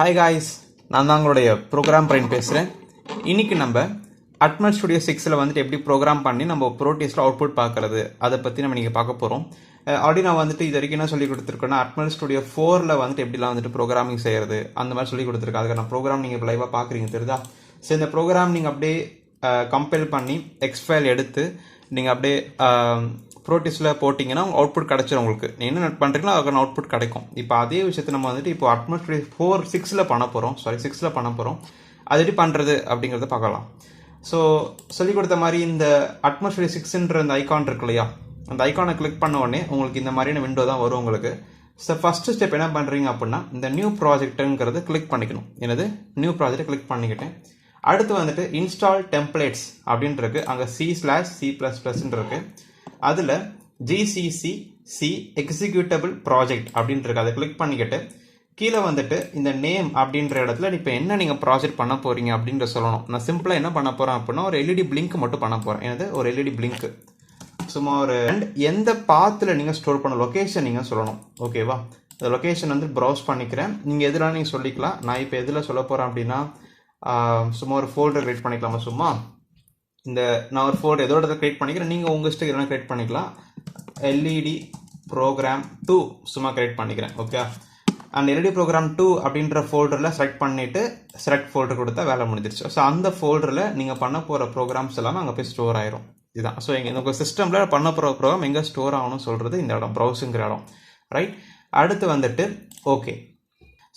Hi guys, நான் தான் உங்களுடைய ப்ரோக்ராம் பிரைன் பேசுகிறேன். இன்றைக்கி நம்ம Atmel Studio 6ல் வந்துட்டு எப்படி ப்ரோக்ராம் பண்ணி நம்ம ப்ரோட்டீஸில் அவுட்புட் பார்க்குறது அதை பற்றி நம்ம நீங்கள் பார்க்க போகிறோம். ஆல்ரெடி நான் வந்துட்டு இது வரைக்கும் என்ன சொல்லி கொடுத்துருக்கேன்னா Atmel Studio 4ல் வந்துட்டு எப்படிலாம் வந்துட்டு ப்ரோக்ராமிங் செய்கிறது அந்த மாதிரி சொல்லி கொடுத்துருக்கேன். அதுக்கான ப்ரோக்ராம் நீங்கள் இப்போ லைவாக பார்க்குறீங்க தெரியுதா? ஸோ இந்த ப்ரோக்ராம் நீங்கள் அப்படியே கம்பைல் பண்ணி எக்ஸ்ஃபைல் எடுத்து நீங்கள் அப்படியே ப்ரோட்டீஸில் போட்டிங்கன்னா அவுட்புட் கிடச்சிரும். உங்களுக்கு நீங்கள் என்ன பண்ணுறீங்களோ அதுக்கான அவுட்புட் கிடைக்கும். இப்போ அதே விஷயத்தை நம்ம வந்துட்டு இப்போ Atmel Studio 6ல் பண்ண போகிறோம். அது எப்படி பண்ணுறது அப்படிங்கிறத பார்க்கலாம். ஸோ சொல்லிக் கொடுத்த மாதிரி இந்த Atmel Studio 6ன்ற அந்த ஐக்கான் இருக்கு இல்லையா, அந்த ஐக்கானை கிளிக் பண்ண உடனே உங்களுக்கு இந்த மாதிரியான விண்டோ தான் வரும் உங்களுக்கு. ஸோ ஃபஸ்ட்டு ஸ்டெப் என்ன பண்ணுறீங்க அப்படின்னா இந்த நியூ ப்ராஜெக்ட்டுங்கிறது கிளிக் பண்ணிக்கணும். என்னது நியூ ப்ராஜெக்டை கிளிக் பண்ணிக்கிட்டேன். அடுத்து வந்துட்டு இன்ஸ்டால் டெம்ப்ளேட்ஸ் அப்படின்னு இருக்கு. அங்கே C/C++ இருக்கு. அதில் GCC எக்ஸிக்யூட்டபிள் ப்ராஜெக்ட் அப்படின்ட்டு இருக்கு. அதை கிளிக் பண்ணிக்கிட்டு கீழே வந்துட்டு இந்த நேம் அப்படின்ற இடத்துல இப்போ என்ன நீங்கள் ப்ராஜெக்ட் பண்ண போகிறீங்க அப்படின்ற சொல்லணும். நான் சிம்பிளாக என்ன பண்ண போகிறேன் அப்படின்னா ஒரு எல்இடி பிளிங்க் மட்டும் பண்ண போகிறேன். என்னது ஒரு எல்இடி பிளிங்க் சும்மா ஒரு எந்த பாத்தில் நீங்கள் ஸ்டோர் பண்ண லொக்கேஷன் நீங்கள் சொல்லணும். ஓகேவா? இந்த லொக்கேஷன் வந்து ப்ரௌஸ் பண்ணிக்கிறேன். நீங்கள் எதில் நீங்கள் சொல்லிக்கலாம். நான் இப்போ எதில் சொல்ல போகிறேன் அப்படின்னா சும்மா ஒரு ஃபோல்டர் கிரியேட் பண்ணிக்கலாமா? சும்மா இந்த நான் ஒரு ஃபோல்டர் எதோட கிரியேட் பண்ணிக்கிறேன். நீங்கள் உங்கள் இஷ்டம் எதனா கிரியேட் பண்ணிக்கலாம். எல்இடி ப்ரோக்ராம் 2 சும்மா கிரியேட் பண்ணிக்கிறேன். ஓகே, அண்ட் எல்இடி ப்ரோக்ராம் 2 அப்படின்ற ஃபோல்டரில் செலக்ட் பண்ணிவிட்டு செலக்ட் ஃபோல்டர் கொடுத்தா வேலை முடிஞ்சிருச்சு. ஸோ அந்த ஃபோல்டரில் நீங்கள் பண்ண போகிற ப்ரோக்ராம்ஸ் எல்லாமே அங்கே போய் ஸ்டோர் ஆயிரும். இதுதான். ஸோ எங்கள் உங்கள் சிஸ்டமில் பண்ண போகிற ப்ரோக்ராம் எங்கே ஸ்டோர் ஆகணும்னு சொல்கிறது இந்த இடம், ப்ரௌஸுங்கிற இடம். ரைட். அடுத்து வந்துட்டு ஓகே.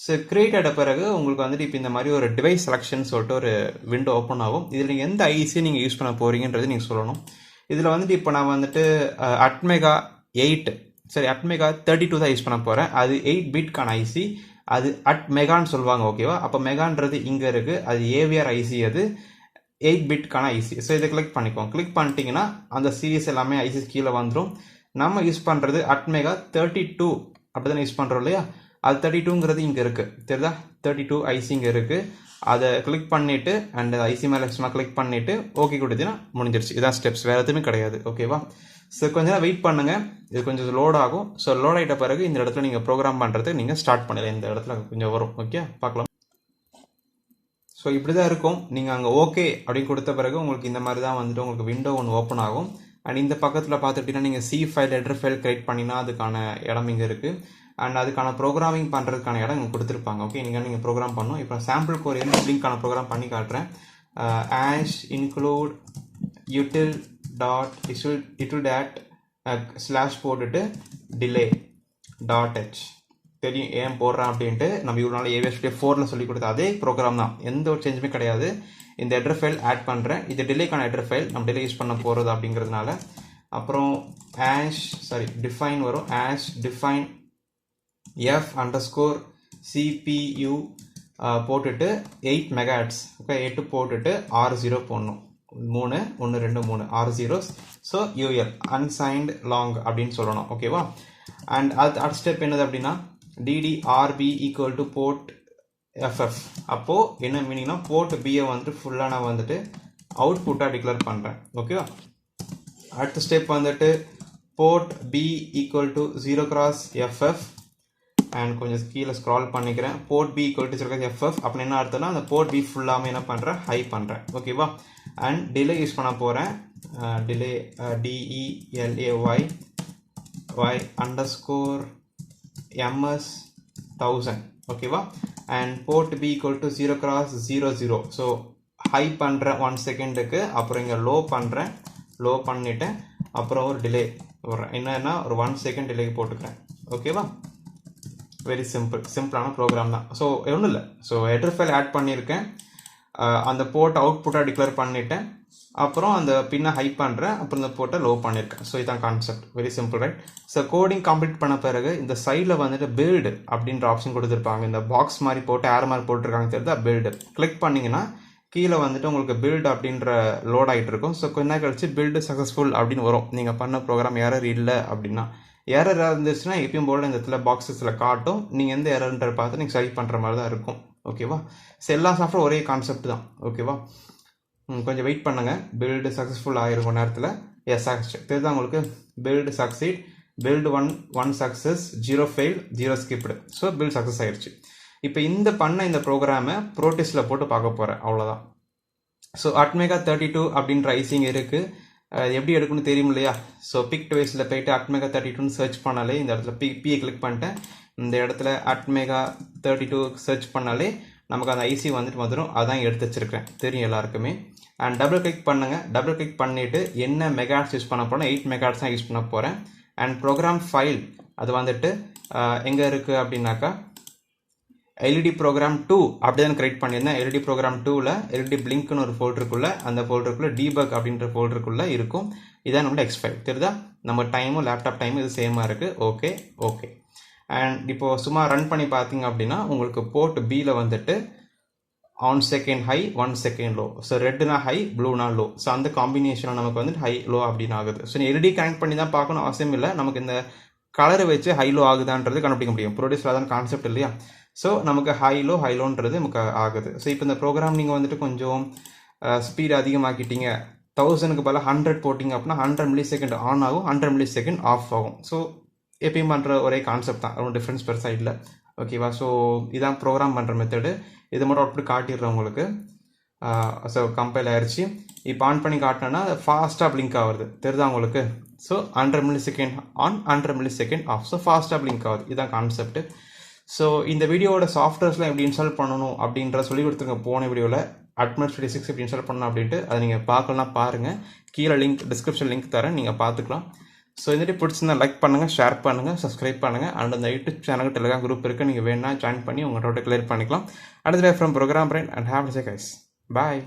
ஸோ கிரியேட் ஆகிட்ட பிறகு உங்களுக்கு வந்துட்டு இப்போ இந்த மாதிரி ஒரு டிவைஸ் செலெக்ஷன் சொல்லிட்டு ஒரு விண்டோ ஓப்பன் ஆகும். இதில் நீங்கள் எந்த ஐசி நீங்கள் யூஸ் பண்ண போகிறீங்கன்றது நீங்கள் சொல்லணும். இதில் வந்துட்டு இப்போ நான் வந்துட்டு Atmega32 தான் யூஸ் பண்ண போகிறேன். அது 8 பிட்கான ஐசி. அது Atmegaன்னு சொல்லுவாங்க. ஓகேவா? அப்போ மெகான்றது இங்கே இருக்குது. அது ஏவிஆர் ஐசி, அது 8 பிட்கான ஐசி. ஸோ இதை கிளிக் பண்ணிக்கோங்க. கிளிக் பண்ணிட்டீங்கன்னா அந்த சீரிஸ் எல்லாமே ஐசி கீழே வந்துடும். நம்ம யூஸ் பண்ணுறது Atmega32 அப்படி தானே யூஸ் பண்ணுறோம் இல்லையா? அது 32ங்கிறது இங்கே இருக்குது தெரியுதா? 32 ஐசி இங்கே இருக்குது. அதை கிளிக் பண்ணிவிட்டு அண்ட் ஐசி மேலே சும்மா கிளிக் பண்ணிவிட்டு ஓகே கொடுத்தீங்கன்னா முடிஞ்சிருச்சு. இதான் ஸ்டெப்ஸ், வேறு எதுவுமே கிடையாது. ஓகேவா? ஸோ கொஞ்ச நேரம் வெயிட் பண்ணுங்கள். இது கொஞ்சம் லோட் ஆகும். ஸோ லோட் ஆகிட்ட பிறகு இந்த இடத்துல நீங்கள் ப்ரோக்ராம் பண்ணுறதுக்கு நீங்கள் ஸ்டார்ட் பண்ணலாம். இந்த இடத்துல கொஞ்சம் வரும். ஓகே, பார்க்கலாம். ஸோ இப்படி தான் இருக்கும். நீங்கள் அங்கே ஓகே அப்படின்னு கொடுத்த பிறகு உங்களுக்கு இந்த மாதிரி தான் வந்துட்டு உங்களுக்கு விண்டோ ஒன்று ஓப்பன் ஆகும். அண்ட் இந்த பக்கத்தில் பார்த்துட்டிங்கன்னா நீங்கள் C file header file create பண்ணினா அதுக்கான இடம் இங்கே இருக்குது. அண்ட் அதுக்கான ப்ரோக்ராமிங் பண்ணுறதுக்கான இடம் இங்கே கொடுத்துருப்பாங்க. ஓகே, நீங்கள் ப்ரோக்ராம் பண்ணணும். இப்போ சாம்பிளுக்கு ஒரு லிங்க்கான ப்ரோக்ராம் பண்ணி காட்டுறேன். ஆஷ் இன்க்ளூட் util / போட்டுட்டு டிலே .h தெரியும் ஏன் போடுறேன் அப்படின்ட்டு. நம்ம இவ்வளோ நாள் AVS Studio 4ல் சொல்லி கொடுத்த அதே ப்ரோக்ராம் தான், எந்த ஒரு சேஞ்சுமே கிடையாது. இந்த ஹெடர் ஃபைல் ஆட் பண்ணுறேன். இது டிலேக்கான ஹெடர் ஃபைல், நம்ம டிலே யூஸ் பண்ண போகிறது அப்படிங்கிறதுனால. அப்புறம் டிஃபைன் வரும். டிஃபைன் f_cpu போட்டுட்டு 8 MHz. ஓகே, 8 போட்டுட்டு R0 போடணும். 3 1 2 3 R0. So UL unsigned long அப்படின்னு சொல்லணும். ஓகேவா? அண்ட் அடுத்த ஸ்டெப் என்னது அப்படின்னா DDRB = port FF. அப்போது என்ன மீனிங்னா போர்ட் பியை வந்துட்டு ஃபுல்லாக நான் வந்துட்டு அவுட்புட்டாக டிக்ளேர் பண்ணுறேன். ஓகேவா? அடுத்த ஸ்டெப் வந்துட்டு board B = 0x FF. And கொஞ்சம் கீழே ஸ்க்ரால் பண்ணிக்கிறேன். போர்ட் B = 0x FF அப்படின்னு என்ன அர்த்தம்னா அந்த போர்ட் B ஃபுல்லாமே என்ன பண்ணுறேன், ஹை பண்ணுறேன். ஓகேவா? அண்ட் டிலே யூஸ் பண்ண போகிறேன். Delay DELAY _MS1000. ஓகேவா? And port B = 0x00. So high பண்ணுறேன் 1 செகண்டுக்கு. அப்புறம் இங்கே லோ பண்ணுறேன். லோ பண்ணிவிட்டேன். அப்புறம் ஒரு டிலே போடுறேன். என்னன்னா ஒரு 1 செகண்ட் டிலே போட்டுக்கிறேன். ஓகேவா? வெரி சிம்பிளான ப்ரோக்ராம் தான். ஸோ ஒன்றும் இல்லை. ஸோ ஹெடர் ஃபைல் ஆட் பண்ணியிருக்கேன். அந்த போர்ட்டை அவுட்புட்டாக டிக்ளேர் பண்ணிவிட்டேன். அப்புறம் அந்த பின்ன ஹை பண்ணுறேன். அப்புறம் இந்த போர்ட்டை லோ பண்ணியிருக்கேன். ஸோ இதுதான் concept. Very simple, right? So coding complete பண்ண பிறகு இந்த சைடில் வந்துட்டு பில்டு அப்படின்ற ஆப்ஷன் கொடுத்துருப்பாங்க. இந்த பாக்ஸ் மாதிரி போட்டு ஏர் மாதிரி போட்டிருக்காங்க தெரியுதா? பில்டு கிளிக் பண்ணிங்கன்னா கீழே வந்துட்டு உங்களுக்கு பில்டு அப்படின்ற லோட் ஆகிட்டு இருக்கும். ஸோ கொஞ்ச நேரம் கழிச்சு பில்டு சக்ஸஸ்ஃபுல் அப்படின்னு வரும். நீங்கள் பண்ண ப்ரோக்ராம் எரர் இல்லை அப்படின்னா. எரர் இருந்துச்சுன்னா எப்பயும் போல இந்த இடத்துல பாக்ஸஸில் காட்டும். நீங்கள் எந்த எரர்ன்ற பார்த்து நீங்கள் சரி பண்ணுற மாதிரி தான் இருக்கும். ஓகேவா? ஸோ எல்லா சாஃப்ட்வேர் ஒரே கான்செப்ட் தான். ஓகேவா? கொஞ்சம் வெயிட் பண்ணுங்கள். பில்டு சக்ஸஸ்ஃபுல் ஆகிருக்கும் நேரத்தில். தெரியுதா உங்களுக்கு? Build succeed, build 1 success, 0 fail, 0 skipped. So build success ஆயிடுச்சு. இப்போ இந்த ப்ரோக்ராமை ப்ரோட்டிஸில் போட்டு பார்க்க போகிறேன், அவ்வளோதான். ஸோ Atmega32 அப்படின்ற ஐசிங் இருக்குது. எப்படி எடுக்கணும்னு தெரியும் இல்லையா? ஸோ பிக் டிவைஸில் போயிட்டு Atmega32 சர்ச் பண்ணாலே இந்த இடத்துல பியை கிளிக் பண்ணிட்டேன். இந்த இடத்துல Atmega32 சர்ச் பண்ணாலே நமக்கு அந்த ஐசி வந்துட்டு வந்துடும். அதான் எடுத்து வச்சிருக்கேன், தெரியும் எல்லாருக்குமே. அண்ட் டபுள் கிளிக் பண்ணுங்கள். டபுள் கிளிக் பண்ணிவிட்டு என்ன மெகாட்ஸ் யூஸ் பண்ண போகிறேன், 8 மெகாட்ஸ் தான் யூஸ் பண்ண போகிறேன். அண்ட் ப்ரோக்ராம் ஃபைல் அது வந்துட்டு எங்கே இருக்குது அப்படின்னாக்கா எல்இடி ப்ரோக்ராம் 2 அப்படி தான் கிரியேட் பண்ணியிருந்தேன். எல்இடி ப்ரோக்ராம் 2ல் எல்இடி பிளிங்க்னு ஒரு ஃபோல்டருக்குள்ளே, அந்த ஃபோல்டருக்குள்ளே டீபக் அப்படின்ற ஃபோல்டருக்குள்ளே இருக்கும். இதான் நம்மளோட எக்ஸ்பைல் தெரியுதா? நம்ம டைமும் லேப்டாப் டைமும் இது சேமாக இருக்குது. Okay okay. அண்ட் இப்போது சும்மா ரன் பண்ணி பார்த்தீங்க அப்படின்னா உங்களுக்கு போர்ட் பியில் வந்துட்டு 1 second high 1 second low. So ரெட்னா ஹை, ப்ளூனா லோ. ஸோ அந்த காம்பினேஷனில் நமக்கு வந்துட்டு ஹை லோ அப்படின்னு ஆகுது. ஸோ எல்இடி கனெக்ட் பண்ணி தான் பார்க்கணும் அவசியம் இல்லை. நமக்கு இந்த கலரை வச்சு ஹை லோ ஆகுதான்றது கண்டுபிடிக்க முடியும். ப்ரொடியூஸில் தான் கான்செப்ட் இல்லையா? ஸோ நமக்கு ஹைலோன்றது நமக்கு ஆகுது. ஸோ இப்போ இந்த ப்ரோக்ராம் நீங்கள் வந்துட்டு கொஞ்சம் ஸ்பீட் அதிகமாக்கிட்டீங்க, 1000க்கு பதிலாக 100 போட்டிங்க அப்படின்னா 100 மில்லி செகண்ட் ஆன் ஆகும், 100 மில்லி செகண்ட் ஆஃப் ஆகும். ஸோ எப்பயும் பண்ணுற ஒரே கான்செப்ட் தான், ஒன்றும் டிஃப்ரென்ஸ் பெருசாக இல்லை. ஓகேவா? ஸோ இதான் ப்ரோக்ராம் பண்ணுற மெத்தடு. இது மட்டும் அவுட்புட் காட்டிடுறேன் உங்களுக்கு. ஸோ கம்பைல் ஆயிடுச்சு. இப்போ ஆன் பண்ணி காட்டினேன்னா ஃபாஸ்ட்டாக பிளிங்க் ஆகுது, தெரியுதா உங்களுக்கு? So 100 millisecond on, 100 millisecond off. So ஃபாஸ்ட்டாக பிளிங்க் ஆகுது. இதுதான் கான்செப்ட். ஸோ இந்த வீடியோவோட சாஃப்ட்வேர்ஸ்லாம் எப்படி இன்ஸ்டால் பண்ணணும் அப்படின்ற சொல்லி கொடுத்துருங்க போன வீடியோவில். Atmel32 எப்படி இன்ஸ்டால் பண்ணணும் அப்படின்ட்டு அதை நீங்கள் பார்க்கலாம், பாருங்கள். கீழே லிங்க், டிஸ்கிரிப்ஷன் லிங்க் தரேன், நீங்கள் பார்த்துக்கலாம். ஸோ இந்த வீடியோ பிடிச்சிருந்தா லைக் பண்ணுங்கள், ஷேர் பண்ணுங்கள், சப்ஸ்கிரைப் பண்ணுங்கள். அண்ட் அந்த யூடியூப் சேனலுக்கு டெலிகிராம் குரூப் இருக்குது, நீங்கள் வேணா ஜாயின் பண்ணி உங்கள் டவுட்டை கிளியர் பண்ணிக்கலாம். அடுத்த from program brain and have a nice day guys. Bye.